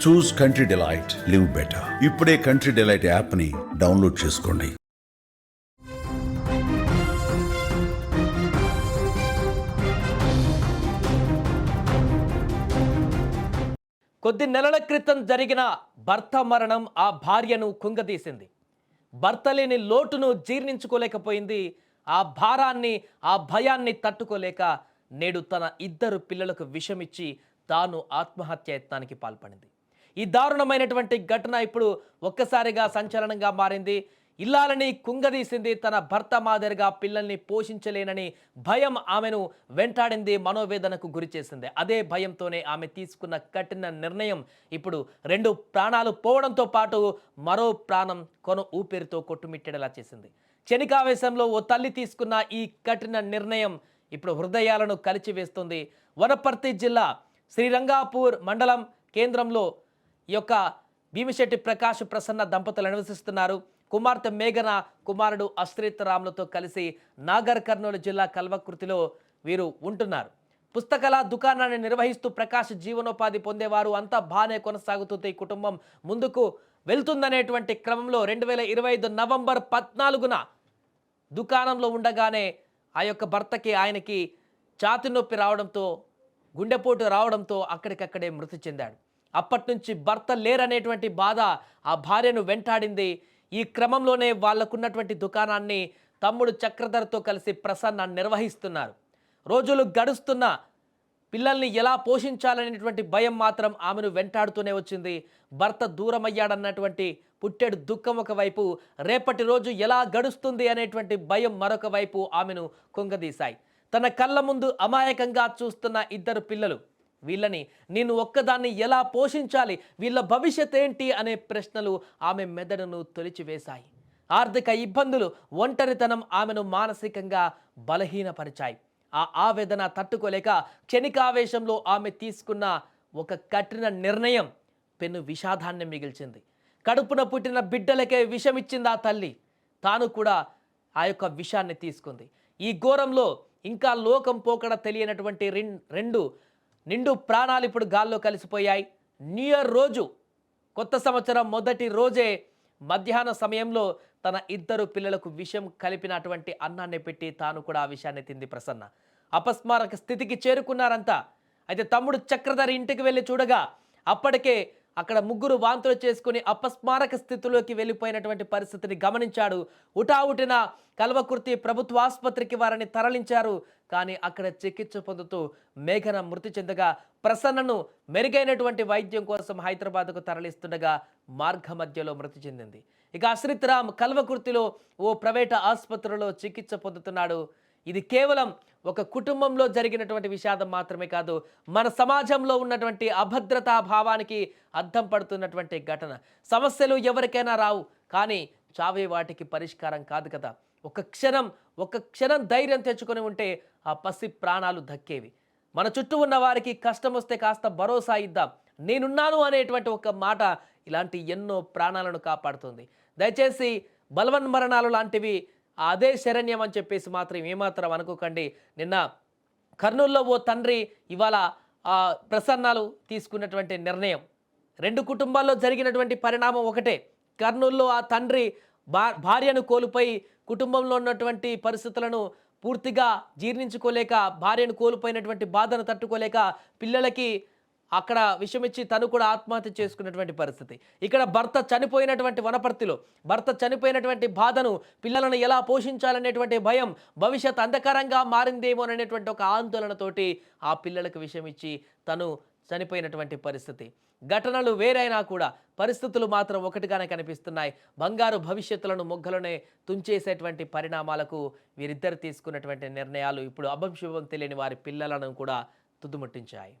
చూస్ country delight, live better. ఇప్పుడే country delight యాప్ని download చేసుకోండి. కొద్ది నెలల క్రితం జరిగిన భర్త మరణం ఆ భార్యను కుంగదీసింది. భర్త లేని లోటును జీర్ణించుకోలేకపోయింది. ఆ భారాన్ని, ఆ భయాన్ని తట్టుకోలేక నేడు తన 2 పిల్లలకు విషమిచ్చి తాను ఆత్మహత్యాయత్నానికి పాల్పడింది. ఈ దారుణమైనటువంటి ఘటన ఇప్పుడు ఒక్కసారిగా సంచలనంగా మారింది. ఇల్లాలని కుంగదీసింది. తన భర్త మాదిరిగా పిల్లల్ని పోషించలేనని భయం ఆమెను వెంటాడింది, మనోవేదనకు గురి చేసింది. అదే భయంతోనే ఆమె తీసుకున్న కఠిన నిర్ణయం ఇప్పుడు 2 ప్రాణాలు పోవడంతో పాటు మరో ప్రాణం కొన ఊపిరితో కొట్టుమిట్టేలా చేసింది. క్షణికావేశంలో ఓ తల్లి తీసుకున్న ఈ కఠిన నిర్ణయం ఇప్పుడు హృదయాలను కలిచివేస్తుంది. వనపర్తి జిల్లా శ్రీరంగాపూర్ మండలం కేంద్రంలో ఈ యొక్క భీమిశెట్టి ప్రకాష్ ప్రసన్న దంపతులు నివసిస్తున్నారు. కుమార్తె మేఘన, కుమారుడు అశ్రిత్ రామ్లతో కలిసి నాగర్ కర్నూలు జిల్లా కల్వకుర్తిలో వీరు ఉంటున్నారు. పుస్తకాల దుకాణాన్ని నిర్వహిస్తూ ప్రకాష్ జీవనోపాధి పొందేవారు. అంతా బాగానే కొనసాగుతుంది, కుటుంబం ముందుకు వెళ్తుందనేటువంటి క్రమంలో 2025 నవంబర్ 14న దుకాణంలో ఉండగానే ఆ యొక్క భర్తకి ఆయనకి ఛాతీ నొప్పి రావడంతో, గుండెపోటు రావడంతో అక్కడికక్కడే మృతి చెందాడు. అప్పటి నుంచి భర్త లేరనేటువంటి బాధ ఆ భార్యను వెంటాడింది. ఈ క్రమంలోనే వాళ్లకున్నటువంటి దుకాణాన్ని తమ్ముడు చక్రధర్తో కలిసి ప్రసన్న నిర్వహిస్తున్నారు. రోజులు గడుస్తున్న పిల్లల్ని ఎలా పోషించాలనేటువంటి భయం మాత్రం ఆమెను వెంటాడుతూనే వచ్చింది. భర్త దూరమయ్యాడన్నటువంటి పుట్టెడు దుఃఖం ఒకవైపు, రేపటి రోజు ఎలా గడుస్తుంది అనేటువంటి భయం మరొక వైపు ఆమెను కుంగదీశాయి. తన కళ్ళ ముందు అమాయకంగా చూస్తున్న 2 పిల్లలు, వీళ్ళని నేను ఒక్కదాన్ని ఎలా పోషించాలి, వీళ్ళ భవిష్యత్ ఏంటి అనే ప్రశ్నలు ఆమె మెదడును తొలిచివేశాయి. ఆర్థిక ఇబ్బందులు, ఒంటరితనం ఆమెను మానసికంగా బలహీనపరిచాయి. ఆ ఆవేదన తట్టుకోలేక క్షణికావేశంలో ఆమె తీసుకున్న ఒక కఠిన నిర్ణయం పెను విషాదాన్ని మిగిల్చింది. కడుపున పుట్టిన బిడ్డలకే విషమిచ్చింది ఆ తల్లి. తాను కూడా ఆ యొక్క విషాన్ని తీసుకుంది. ఈ ఘోరంలో ఇంకా లోకం పోకడ తెలియనటువంటి 2 నిండు ప్రాణాలు ఇప్పుడు గాల్లో కలిసిపోయాయి. న్యూ ఇయర్ రోజు, కొత్త సంవత్సరం మొదటి రోజే మధ్యాహ్న సమయంలో తన 2 పిల్లలకు విషం కలిపినటువంటి అన్నాన్ని పెట్టి తాను కూడా ఆ విషయాన్ని తింది ప్రసన్న. అపస్మారక స్థితికి చేరుకున్నారంతా. అయితే తమ్ముడు చక్రధర్ ఇంటికి వెళ్ళి చూడగా అప్పటికే అక్కడ 3 వాంతులు చేసుకుని అపస్మారక స్థితిలోకి వెళ్ళిపోయినటువంటి పరిస్థితిని గమనించాడు. ఉటావుటిన కల్వకుర్తి ప్రభుత్వ ఆసుపత్రికి వారిని తరలించారు. కానీ అక్కడ చికిత్స పొందుతూ మేఘన మృతి చెందగా ప్రసన్నను మెరుగైనటువంటి వైద్యం కోసం హైదరాబాద్కు తరలిస్తుండగా మార్గ మధ్యలో మృతి చెందింది. ఇక అశ్రిత్ రామ్ కల్వకుర్తిలో ఓ ప్రైవేట్ ఆసుపత్రిలో చికిత్స పొందుతున్నాడు. ఇది కేవలం ఒక కుటుంబంలో జరిగినటువంటి విషాదం మాత్రమే కాదు, మన సమాజంలో ఉన్నటువంటి అభద్రతా భావానికి అద్దం పడుతున్నటువంటి ఘటన. సమస్యలు ఎవరికైనా రావు, కానీ చావే వాటికి పరిష్కారం కాదు కదా. ఒక క్షణం ధైర్యం తెచ్చుకొని ఉంటే ఆ పసి ప్రాణాలు దక్కేవి. మన చుట్టూ ఉన్న వారికి కష్టం వస్తే కాస్త భరోసా ఇద్దాం, నేనున్నాను అనేటువంటి ఒక మాట ఇలాంటి ఎన్నో ప్రాణాలను కాపాడుతుంది. దయచేసి బలవన్మరణాలు లాంటివి అదే శరణ్యం అని చెప్పేసి మాత్రం ఏమాత్రం అనుకోకండి. నిన్న కర్నూలులో ఓ తండ్రి ఇవాళ ప్రసన్నాలు తీసుకున్నటువంటి నిర్ణయం, 2 కుటుంబాల్లో జరిగినటువంటి పరిణామం ఒకటే. కర్నూలులో ఆ తండ్రి భార్యను కోల్పోయి కుటుంబంలో ఉన్నటువంటి పరిస్థితులను పూర్తిగా జీర్ణించుకోలేక, భార్యను కోల్పోయినటువంటి బాధను తట్టుకోలేక పిల్లలకి అక్కడ విషమిచ్చి తను కూడా ఆత్మహత్య చేసుకున్నటువంటి పరిస్థితి. ఇక్కడ భర్త చనిపోయినటువంటి వనపర్తిలో భర్త చనిపోయినటువంటి బాధను, పిల్లలను ఎలా పోషించాలనేటువంటి భయం, భవిష్యత్ అంధకారంగా మారిందేమోననేటువంటి ఒక ఆందోళనతోటి ఆ పిల్లలకు విషమిచ్చి తను చనిపోయినటువంటి పరిస్థితి. ఘటనలు వేరైనా కూడా పరిస్థితులు మాత్రం ఒకటిగానే కనిపిస్తున్నాయి. బంగారు భవిష్యత్తులను మొగ్గలనే తుంచేసేటువంటి పరిణామాలకు వీరిద్దరు తీసుకున్నటువంటి నిర్ణయాలు ఇప్పుడు అభంశుభం తెలియని వారి పిల్లలను కూడా తుదిముట్టించాయి.